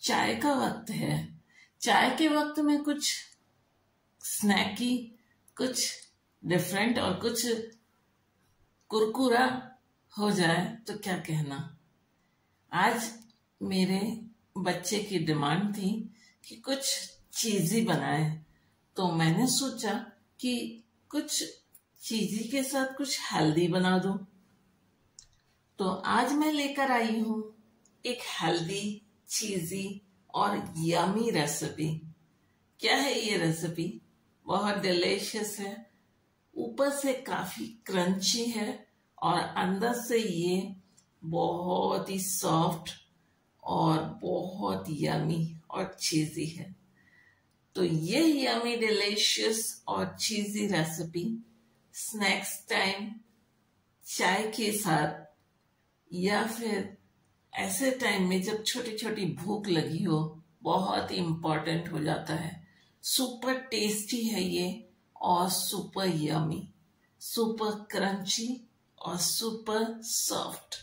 चाय का वक्त है। चाय के वक्त में कुछ स्नैकी, कुछ डिफरेंट और कुछ कुरकुरा हो जाए तो क्या कहना। आज मेरे बच्चे की डिमांड थी कि कुछ चीजी बनाए, तो मैंने सोचा कि कुछ चीजी के साथ कुछ हेल्दी बना दूं। तो आज मैं लेकर आई हूं एक हेल्दी, चीजी और यमी रेसिपी। क्या है ये रेसिपी? बहुत डिलीशियस है, ऊपर से काफी क्रंची है और अंदर से ये बहुत ही सॉफ्ट और बहुत यमी और चीजी है। तो ये यमी, डिलीशियस और चीजी रेसिपी स्नैक्स टाइम, चाय के साथ या फिर ऐसे टाइम में जब छोटी छोटी भूख लगी हो, बहुत ही इंपॉर्टेंट हो जाता है। सुपर टेस्टी है ये और सुपर यमी, सुपर क्रंची और सुपर सॉफ्ट।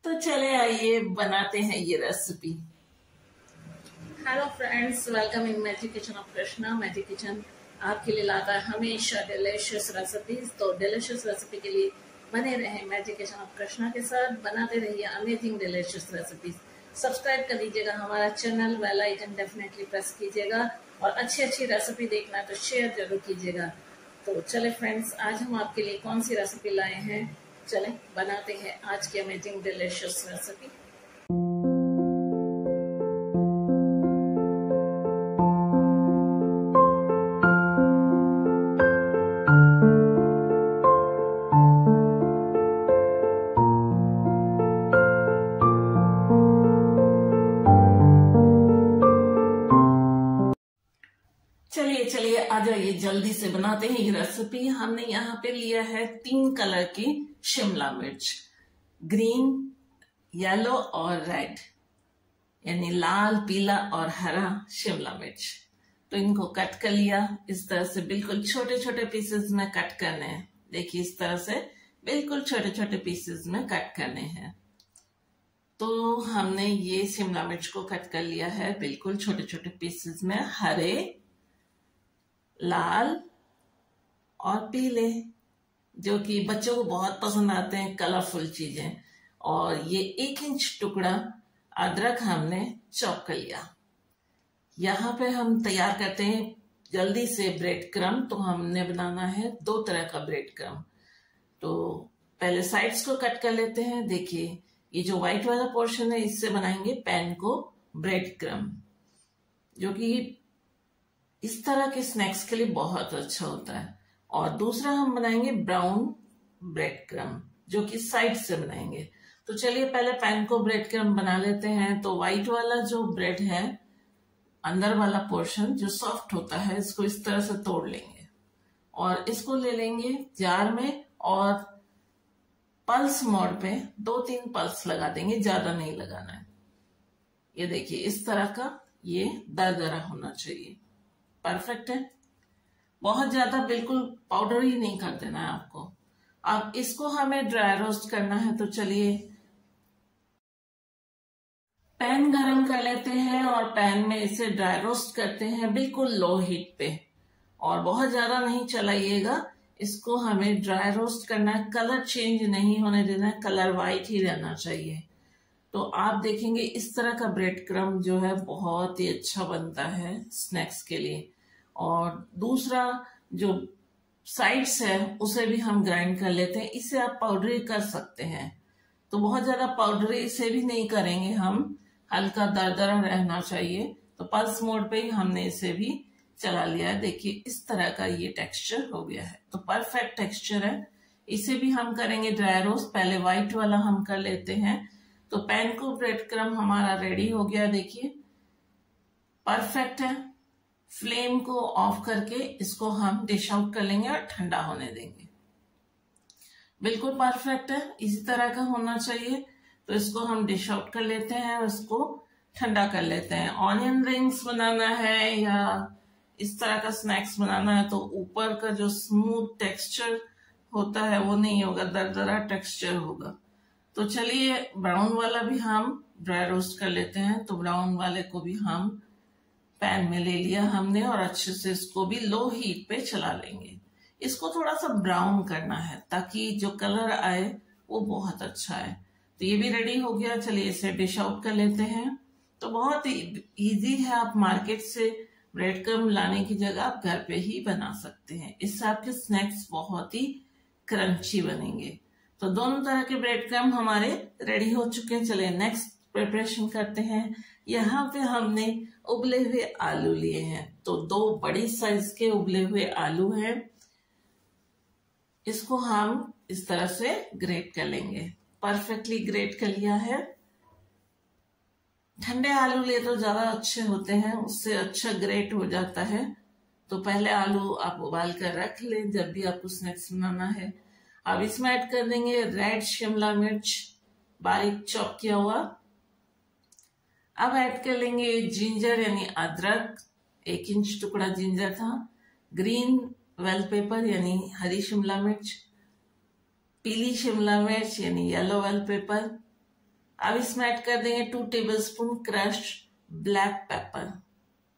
तो चले आइए बनाते हैं ये recipe. Hello friends, welcome in magic kitchen of Krishna. Magic kitchen आपके लिए लाता है हमेशा डिलीशियस रेसिपीज। तो डिलीशियस रेसिपी के लिए बने रहे मैजिक किचन ऑफ कृष्णा के साथ, बनाते रहिए अमेजिंग डिलीशियस रेसिपीज। सब्सक्राइब कर लीजिएगा हमारा channel, bell icon definitely press कीजिएगा और अच्छी अच्छी रेसिपी देखना है तो शेयर जरूर कीजिएगा। तो चले फ्रेंड्स, आज हम आपके लिए कौन सी रेसिपी लाए हैं, चले बनाते हैं आज की अमेजिंग डिलीशियस रेसिपी। चलिए आ जाइए, जल्दी से बनाते हैं ये रेसिपी। हमने यहाँ पे लिया है 3 कलर की शिमला मिर्च, ग्रीन, येलो और रेड, यानी लाल, पीला और हरा शिमला मिर्च। तो इनको कट कर लिया इस तरह से, बिल्कुल छोटे छोटे पीसेस में कट करने हैं। देखिए इस तरह से बिल्कुल छोटे छोटे पीसेस में कट करने हैं। तो हमने ये शिमला मिर्च को कट कर लिया है बिल्कुल छोटे छोटे पीसेस में, हरे, लाल और पीले, जो कि बच्चों को बहुत पसंद आते हैं, कलरफुल चीजें। और ये 1 इंच टुकड़ा अदरक हमने चॉप कर लिया। यहाँ पे हम तैयार करते हैं जल्दी से ब्रेड क्रम। तो हमने बनाना है 2 तरह का ब्रेड क्रम। तो पहले साइड्स को कट कर लेते हैं। देखिए ये जो व्हाइट वाला पोर्शन है, इससे बनाएंगे पैन को ब्रेड क्रम, जो कि इस तरह के स्नैक्स के लिए बहुत अच्छा होता है। और दूसरा हम बनाएंगे ब्राउन ब्रेड क्रम, जो कि साइड से बनाएंगे। तो चलिए पहले पैन को ब्रेड क्रम बना लेते हैं। तो व्हाइट वाला जो ब्रेड है, अंदर वाला पोर्शन जो सॉफ्ट होता है, इसको इस तरह से तोड़ लेंगे और इसको ले लेंगे जार में और पल्स मोड पे 2-3 पल्स लगा देंगे, ज्यादा नहीं लगाना है। ये देखिए इस तरह का ये दरदरा होना चाहिए, परफेक्ट है। बहुत ज्यादा बिल्कुल पाउडर ही नहीं कर देना है आपको। अब इसको हमें ड्राई रोस्ट करना है। तो चलिए पैन गरम कर लेते हैं और पैन में इसे ड्राई रोस्ट करते हैं बिल्कुल लो हीट पे, और बहुत ज्यादा नहीं चलाइएगा। इसको हमें ड्राई रोस्ट करना है, कलर चेंज नहीं होने देना है, कलर व्हाइट ही रहना चाहिए। तो आप देखेंगे इस तरह का ब्रेड क्रम जो है बहुत ही अच्छा बनता है स्नैक्स के लिए। और दूसरा जो साइड्स है उसे भी हम ग्राइंड कर लेते हैं। इसे आप पाउडरी कर सकते हैं, तो बहुत ज्यादा पाउडरी इसे भी नहीं करेंगे हम, हल्का दरदरा रहना चाहिए। तो पल्स मोड पे ही हमने इसे भी चला लिया है। देखिए इस तरह का ये टेक्सचर हो गया है, तो परफेक्ट टेक्सचर है। इसे भी हम करेंगे ड्राई रोस्ट। पहले व्हाइट वाला हम कर लेते हैं। तो पैन को ब्रेड क्रम हमारा रेडी हो गया, देखिए परफेक्ट है। फ्लेम को ऑफ करके इसको हम डिश आउट कर लेंगे और ठंडा होने देंगे। बिल्कुल परफेक्ट है, इसी तरह का होना चाहिए। तो इसको हम डिश आउट कर लेते हैं और इसको ठंडा कर लेते हैं। ऑनियन रिंग्स बनाना है या इस तरह का स्नैक्स बनाना है, तो ऊपर का जो स्मूथ टेक्सचर होता है वो नहीं होगा, दरदरा टेक्सचर होगा। तो चलिए ब्राउन वाला भी हम ड्राई रोस्ट कर लेते हैं। तो ब्राउन वाले को भी हम पैन में ले लिया हमने और अच्छे से इसको भी लो हीट पे चला लेंगे। इसको थोड़ा सा ब्राउन करना है ताकि जो कलर आए वो बहुत अच्छा है। तो ये भी रेडी हो गया। चलिए इसे डिश आउट कर लेते हैं। तो बहुत इजी है, आप मार्केट से ब्रेड क्रम्ब लाने की जगह आप घर पे ही बना सकते हैं। इससे आपके स्नैक्स बहुत ही क्रंची बनेंगे। तो दोनों तरह के ब्रेड क्रम्ब हमारे रेडी हो चुके हैं। चलिए नेक्स्ट प्रिपरेशन करते हैं। यहाँ पे हमने उबले हुए आलू लिए हैं। तो 2 बड़ी साइज के उबले हुए आलू हैं। इसको हम इस तरह से ग्रेट कर लेंगे। परफेक्टली ग्रेट कर लिया है। ठंडे आलू लिए तो ज्यादा अच्छे होते हैं, उससे अच्छा ग्रेट हो जाता है। तो पहले आलू आप उबाल कर रख लें जब भी आपको स्नैक्स बनाना है। अब इसमें ऐड कर देंगे रेड शिमला मिर्च बारीक चॉप किया हुआ। अब ऐड कर लेंगे जिंजर यानी अदरक, 1 इंच टुकड़ा जिंजर था। ग्रीन वेल पेपर यानी हरी शिमला मिर्च, पीली शिमला मिर्च यानी येलो वेल पेपर। अब इसमें ऐड कर देंगे 2 tablespoon crush black pepper,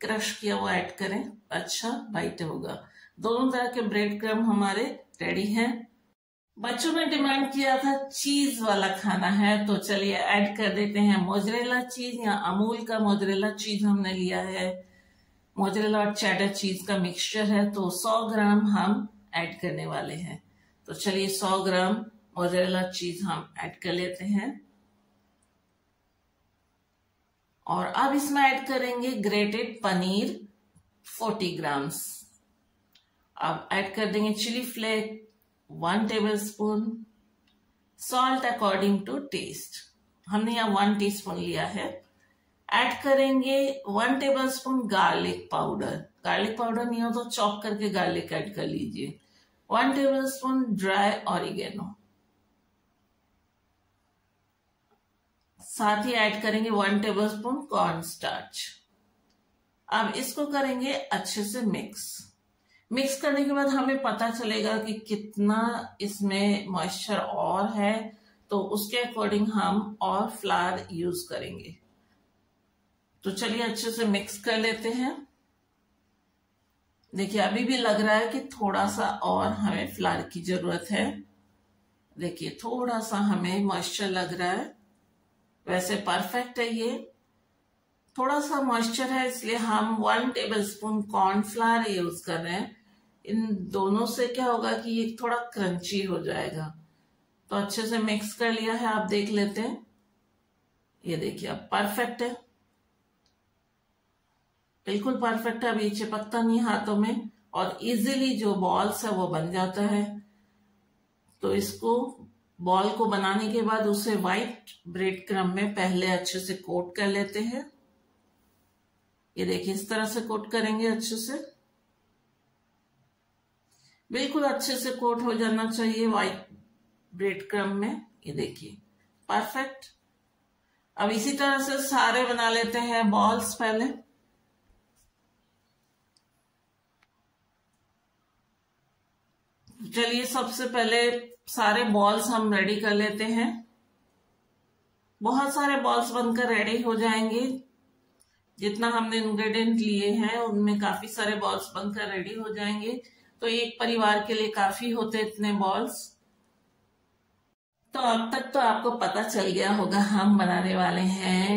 crush किया हुआ ऐड करें, अच्छा बाइट होगा। दोनों तरह के ब्रेड क्रम्ब हमारे रेडी हैं। बच्चों ने डिमांड किया था चीज वाला खाना है, तो चलिए ऐड कर देते हैं मोजरेला चीज या अमूल का मोजरेला चीज हमने लिया है। मोजरेला और चेडर चीज का मिक्सचर है, तो 100 ग्राम हम ऐड करने वाले हैं। तो चलिए 100 ग्राम मोजरेला चीज हम ऐड कर लेते हैं। और अब इसमें ऐड करेंगे ग्रेटेड पनीर 40 ग्राम्स। अब ऐड कर देंगे chilli flake 1 tablespoon, salt according to taste, हमने यहाँ 1 टीस्पून लिया है। ऐड करेंगे 1 tablespoon garlic powder. Garlic powder नहीं हो तो चॉप करके गार्लिक ऐड कर लीजिए। 1 टेबलस्पून ड्राई ऑरिगेनो, साथ ही ऐड करेंगे 1 टेबलस्पून कॉर्न स्टार्च। अब इसको करेंगे अच्छे से मिक्स करने के बाद हमें पता चलेगा कि कितना इसमें मॉइस्चर और है, तो उसके अकॉर्डिंग हम और फ्लावर यूज करेंगे। तो चलिए अच्छे से मिक्स कर लेते हैं। देखिए अभी भी लग रहा है कि थोड़ा सा और हमें फ्लावर की जरूरत है। देखिए थोड़ा सा हमें मॉइस्चर लग रहा है, वैसे परफेक्ट है। ये थोड़ा सा मॉइस्चर है इसलिए हम 1 टेबलस्पून कॉर्नफ्लावर यूज कर रहे हैं। इन दोनों से क्या होगा कि ये थोड़ा क्रंची हो जाएगा। तो अच्छे से मिक्स कर लिया है, आप देख लेते हैं। ये देखिए अब परफेक्ट है, बिल्कुल परफेक्ट है। अब ये चिपकता नहीं हाथों में और इजीली जो बॉल्स है वो बन जाता है। तो इसको बॉल को बनाने के बाद उसे व्हाइट ब्रेड क्रम्ब में पहले अच्छे से कोट कर लेते हैं। ये देखिए इस तरह से कोट करेंगे अच्छे से, बिल्कुल अच्छे से कोट हो जाना चाहिए व्हाइट ब्रेड क्रम्ब में। ये देखिए परफेक्ट। अब इसी तरह से सारे बना लेते हैं बॉल्स पहले। चलिए सबसे पहले सारे बॉल्स हम रेडी कर लेते हैं। बहुत सारे बॉल्स बनकर रेडी हो जाएंगे। जितना हमने इंग्रेडिएंट लिए हैं उनमें काफी सारे बॉल्स बनकर रेडी हो जाएंगे। तो एक परिवार के लिए काफी होते इतने बॉल्स। तो अब तक तो आपको पता चल गया होगा हम बनाने वाले हैं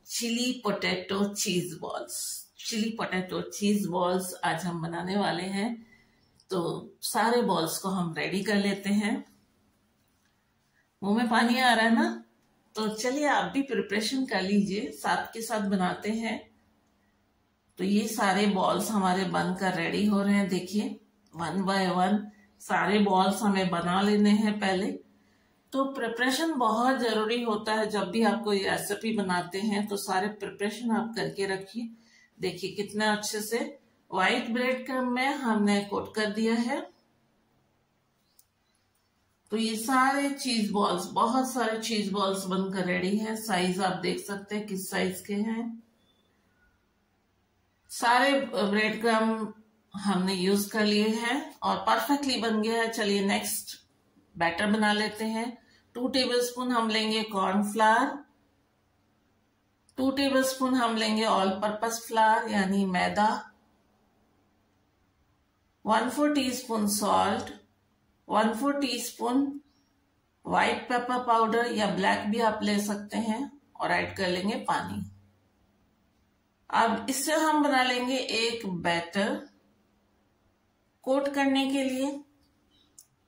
chilli potato cheese balls. Chilli potato cheese balls आज हम बनाने वाले हैं। तो सारे बॉल्स को हम रेडी कर लेते हैं। मुंह में पानी आ रहा है ना, तो चलिए आप भी प्रिपरेशन कर लीजिए, साथ के साथ बनाते हैं। तो ये सारे बॉल्स हमारे बनकर रेडी हो रहे हैं। देखिए 1 बाय 1 सारे बॉल्स हमें बना लेने हैं पहले। तो प्रिपरेशन बहुत जरूरी होता है। जब भी आप कोई रेसिपी बनाते हैं तो सारे प्रिपरेशन आप करके रखिए। देखिए कितना अच्छे से व्हाइट ब्रेड क्रम्ब में हमने कोट कर दिया है। तो ये सारे चीज बॉल्स, बहुत सारे चीज बॉल्स बनकर रेडी है। साइज आप देख सकते हैं किस साइज के हैं। सारे ब्रेड क्रम्ब हमने यूज कर लिए हैं और परफेक्टली बन गया है। चलिए नेक्स्ट बैटर बना लेते हैं। 2 टेबलस्पून हम लेंगे कॉर्नफ्लावर, टेबलस्पून हम लेंगे ऑल पर्पस फ्लावर यानी मैदा, 1/4 teaspoon salt, 1/4 teaspoon white pepper powder या ब्लैक भी आप ले सकते हैं और ऐड कर लेंगे पानी। अब इससे हम बना लेंगे एक बैटर। कोट करने के लिए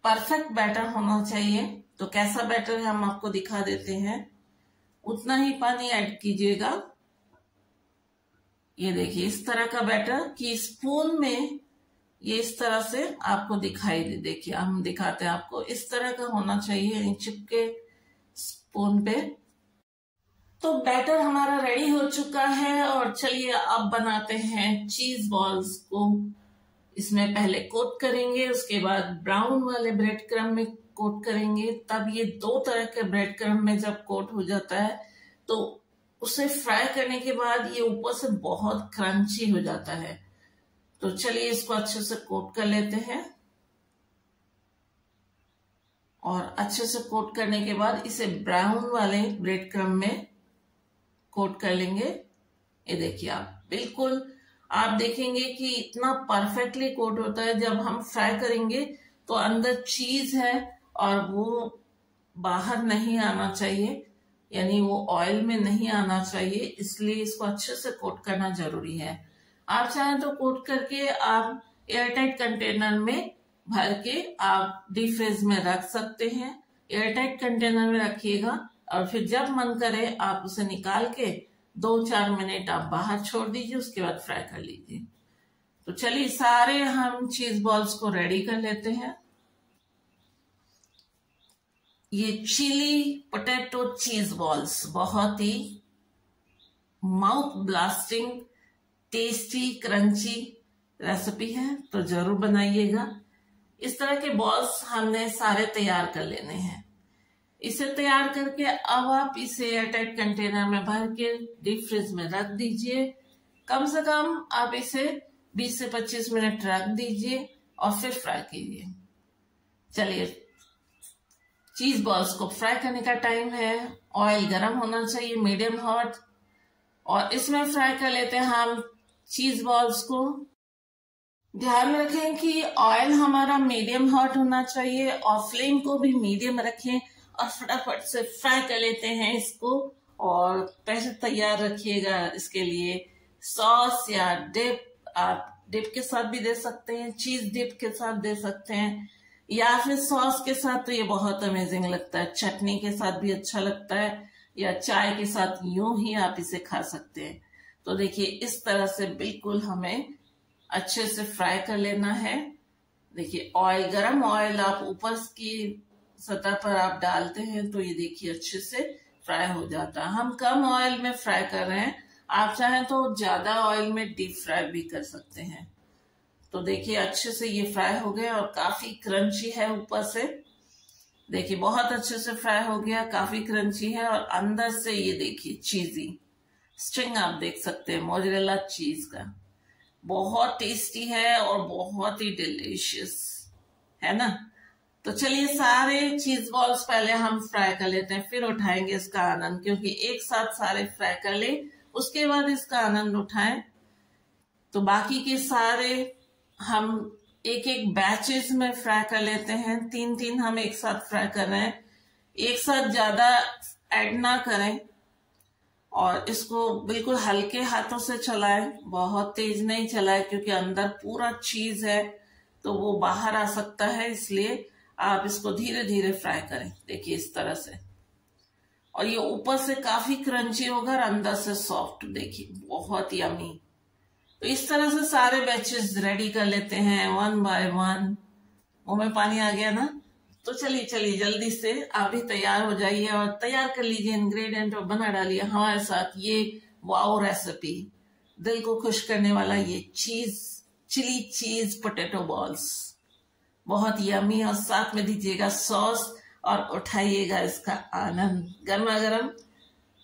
परफेक्ट बैटर होना चाहिए, तो कैसा बैटर है हम आपको दिखा देते हैं। उतना ही पानी ऐड कीजिएगा। ये देखिए इस तरह का बैटर कि स्पून में ये इस तरह से आपको दिखाई दे। देखिए हम दिखाते हैं आपको, इस तरह का होना चाहिए चिपके स्पून पे। तो बैटर हमारा रेडी हो चुका है और चलिए अब बनाते हैं चीज बॉल्स को। इसमें पहले कोट करेंगे, उसके बाद ब्राउन वाले ब्रेड क्रम्ब में कोट करेंगे। तब ये 2 तरह के ब्रेड क्रम्ब में जब कोट हो जाता है तो उसे फ्राई करने के बाद ये ऊपर से बहुत क्रंची हो जाता है। तो चलिए इसको अच्छे से कोट कर लेते हैं और अच्छे से कोट करने के बाद इसे ब्राउन वाले ब्रेड क्रम्ब में कोट कर लेंगे। ये देखिए बिल्कुल आप देखेंगे कि इतना परफेक्टली कोट होता है। जब हम फ्राई करेंगे तो अंदर चीज है और वो बाहर नहीं आना चाहिए, यानी वो ऑयल में नहीं आना चाहिए, इसलिए इसको अच्छे से कोट करना जरूरी है। आप चाहें तो कोट करके आप एयरटाइट कंटेनर में भर के आप डीप फ्रीज में रख सकते हैं। एयरटाइट कंटेनर में रखिएगा और फिर जब मन करे आप उसे निकाल के 2-4 मिनट आप बाहर छोड़ दीजिए, उसके बाद फ्राई कर लीजिए। तो चलिए सारे हम चीज बॉल्स को रेडी कर लेते हैं। ये चिली पोटैटो चीज बॉल्स बहुत ही mouth blasting, tasty, crunchy recipe है, तो जरूर बनाइएगा। इस तरह के बॉल्स हमने सारे तैयार कर लेने हैं। इसे तैयार करके अब आप इसे एयरटाइट कंटेनर में भर के डीप फ्रीज में रख दीजिए। कम से कम आप इसे 20 से 25 मिनट रख दीजिए और फिर फ्राई कीजिए। चलिए चीज बॉल्स को फ्राई करने का टाइम है। ऑयल गरम होना चाहिए, मीडियम हॉट, और इसमें फ्राई कर लेते हैं हम चीज बॉल्स को। ध्यान रखें कि ऑयल हमारा मीडियम हॉट होना चाहिए और फ्लेम को भी मीडियम रखें और फटाफट से फ्राई कर लेते हैं इसको। और पहले तैयार रखिएगा इसके लिए सॉस या डिप। आप डिप के साथ भी दे सकते हैं, चीज डिप के साथ दे सकते हैं, या फिर सॉस के साथ तो ये बहुत अमेजिंग लगता है। चटनी के साथ भी अच्छा लगता है या चाय के साथ यूं ही आप इसे खा सकते हैं। तो देखिए इस तरह से बिल्कुल हमें अच्छे से फ्राई कर लेना है। देखिए ऑयल, गरम ऑयल आप ऊपर की सतह पर आप डालते हैं तो ये देखिए अच्छे से फ्राई हो जाता है। हम कम ऑयल में फ्राई कर रहे हैं, आप चाहें तो ज्यादा ऑयल में डीप फ्राई भी कर सकते हैं। तो देखिए अच्छे से ये फ्राई हो गया और काफी क्रंची है ऊपर से। देखिए बहुत अच्छे से फ्राई हो गया, काफी क्रंची है और अंदर से ये देखिए चीजी स्ट्रिंग आप देख सकते हैं मोज़रेला चीज का। बहुत टेस्टी है और बहुत ही डिलीशियस है ना। तो चलिए सारे चीज बॉल्स पहले हम फ्राई कर लेते हैं, फिर उठाएंगे इसका आनंद, क्योंकि एक साथ सारे फ्राई कर ले उसके बाद इसका आनंद उठाएं। तो बाकी के सारे हम एक एक बैचेस में फ्राई कर लेते हैं। 3-3 हम एक साथ फ्राई कर रहे हैं, एक साथ ज्यादा ऐड ना करें और इसको बिल्कुल हल्के हाथों से चलाएं, बहुत तेज नहीं चलाएं, क्योंकि अंदर पूरा चीज है तो वो बाहर आ सकता है, इसलिए आप इसको धीरे धीरे फ्राई करें। देखिए इस तरह से, और ये ऊपर से काफी क्रंची होगा और अंदर से सॉफ्ट, देखिए बहुत यमी। तो इस तरह से सारे बैचेस रेडी कर लेते हैं 1 बाय 1। मुंह में पानी आ गया ना। तो चलिए चलिए जल्दी से आप भी तैयार हो जाइए और तैयार कर लीजिए इंग्रेडिएंट और बना डालिए हमारे साथ ये वाओ रेसिपी, दिल को खुश करने वाला ये चिली चीज पोटैटो बॉल्स। बहुत यमी, और साथ में दीजिएगा सॉस और उठाइएगा इसका आनंद गर्मा गर्म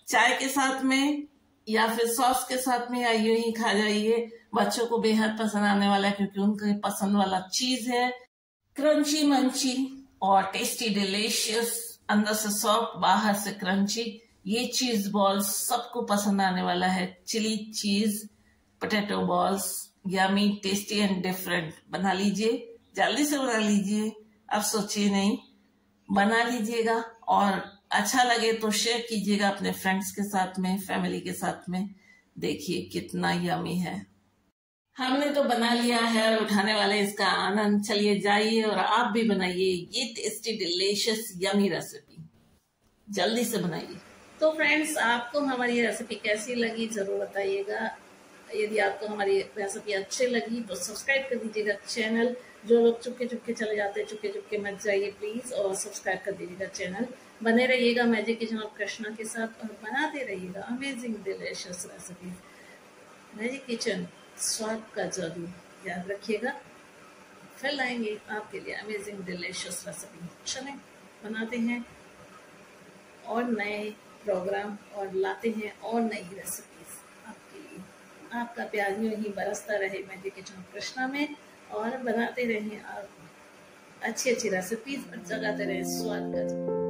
चाय के साथ में या फिर सॉस के साथ में, या यूं ही खा जाइए। बच्चों को बेहद पसंद आने वाला है क्योंकि उनके पसंद वाला चीज है। क्रंची मंची और टेस्टी डिलीशियस, अंदर से सॉफ्ट बाहर से क्रंची, ये चीज बॉल्स सबको पसंद आने वाला है। Chilli cheese potato balls, yummy, tasty and different. बना लीजिए, जल्दी से बना लीजिए, अब सोचिए नहीं, बना लीजिएगा। और अच्छा लगे तो शेयर कीजिएगा अपने फ्रेंड्स के साथ में, फैमिली के साथ में। देखिए कितना यमी है। हमने तो बना लिया है और उठाने वाले इसका आनंद। चलिए जाइए और आप भी बनाइए ये टेस्टी डिलीशियस यमी रेसिपी, जल्दी से बनाइए। तो फ्रेंड्स, आपको हमारी रेसिपी कैसी लगी जरूर बताइएगा। यदि आपको हमारी रेसिपी अच्छी लगी तो सब्सक्राइब कर दीजिएगा चैनल। जो लोग चुपके चुपके चले जाते हैं, चुपके चुपके मत जाइए प्लीज, और सब्सक्राइब कर दीजिएगा चैनल। बने रहिएगा मैजिक किचन ऑफ कृष्णा के साथ और बनाते रहिएगा amazing delicious recipes. Magic kitchen, स्वाद का जादू, याद रखिएगा। फिर लाएंगे आपके लिए अमेजिंग डिलीशियस रेसिपी। चलें बनाते हैं और नए प्रोग्राम और लाते हैं और नई रेसिपीज आपके लिए। आपका प्यार यूं ही बरसता रहे मैजिक किचन ऑफ कृष्णा में, और बनाते रहें आप अच्छी अच्छी रेसिपीज और जगाते रहें स्वाद का।